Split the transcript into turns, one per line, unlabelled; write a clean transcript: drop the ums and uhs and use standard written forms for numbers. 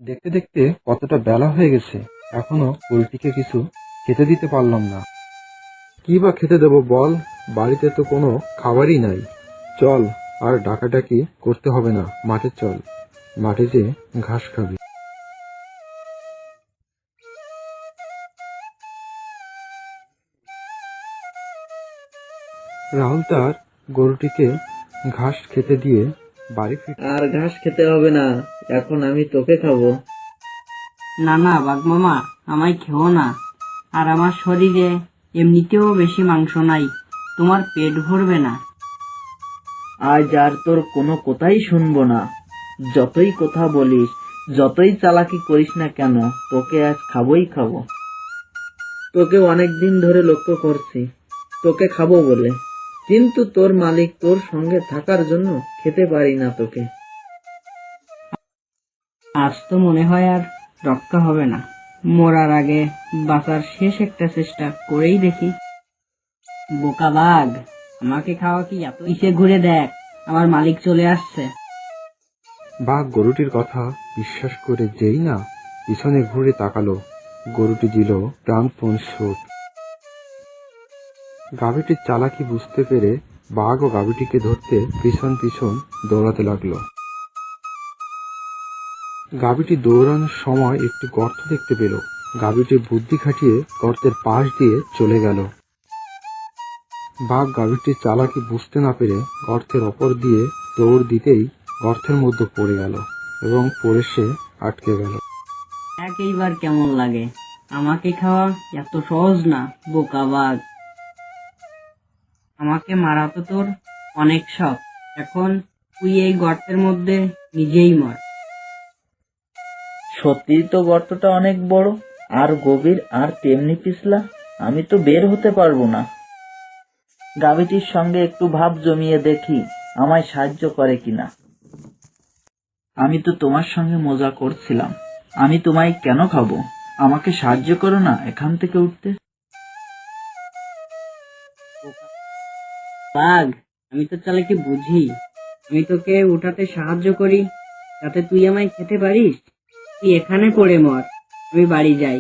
দেখতে দেখতে কতটা বেলা হয়ে গেছে, এখনো পোল্ট্রিকে কিছু খেতে দিতে পারলাম না। কি বা খেতে দেবো বল, বাড়িতে তো কোনো খাবারই নাই। চল, আর ডাকাডাকি করতে হবে না, মাঠে চল, মাঠে যে ঘাস খাবি। রাহুল তার গরুটিকে ঘাস খেতে দিয়ে বাড়ি ফিরে।
আর ঘাস খেতে হবে না, এখন আমি তোকে খাবো।
না না বাঘ মামা, আমায় খেও না। আর আমার শরীরে এমনিতেও বেশি মাংস নাই, তোমার পেট ভরবে না।
আজ আর তোর কোনো কথাই শুনবো না। যতই কথা বলিস, যতই চালাকি করিস না কেন, তোকে আজ খাবোই খাবো। তোকে অনেক দিন ধরে লক্ষ্য করছি, তোকে খাবো বলে, কিন্তু তোর মালিক তোর সঙ্গে থাকার জন্য খেতে পারি না তোকে।
আজ তো মনে হয় আর রক্ষা হবে না, মরার আগে বাঁচার শেষ একটা চেষ্টা করেই দেখি। বোকা বাঘ, আমাকে খাওয়া কি এত ইসে? ঘুরে দেখ, আমার মালিক চলে আসছে।
বাঘ গরুটির কথা বিশ্বাস করে যেই না পিছনে ঘুরে তাকালো, গরুটি দিল প্রাণপণ শোধ। গাভীটির চালাকি বুঝতে পেরে বাঘও গাভীটিকে ধরতে পিছন পিছন দৌড়াতে লাগলো। গাভীটি দৌড়ানোর সময় একটি গর্ত দেখতে পেল। গাভীটি বুদ্ধি খাটিয়ে গর্তের পাশ দিয়ে চলে গেল। বাঘ গাভীটির চালাকি বুঝতে না পেরে গর্তের ওপর দিয়ে দৌড় দিতেই গর্তের মধ্যে পড়ে গেল এবং পড়ে সে আটকে গেল।
এইবার কেমন লাগে? আমাকে খাওয়া এত সহজ না বোকা বাঘ। আমাকে মারা তো তোর অনেক শখ, এখন তুই এই গর্তের মধ্যে নিজেই মর।
সত্যি তো গর্তটা অনেক বড় আর গভীর আর তেমনি পিছলা, আমি তো বের হতে পারবো না। গাভীটির সঙ্গে একটু ভাব জমিয়ে দেখি আমায় সাহায্য করে কিনা। আমি তো তোমার সঙ্গে মজা করছিলাম, আমি তোমায় কেন খাবো? আমাকে সাহায্য করো না এখান থেকে উঠতে।
বাঘ, আমি তো চালাকি বুঝি, আমি তোকে উঠাতে সাহায্য করি যাতে তুই আমায় খেতে পারিস। তুই এখানে পড়ে মর, আমি বাড়ি যাই।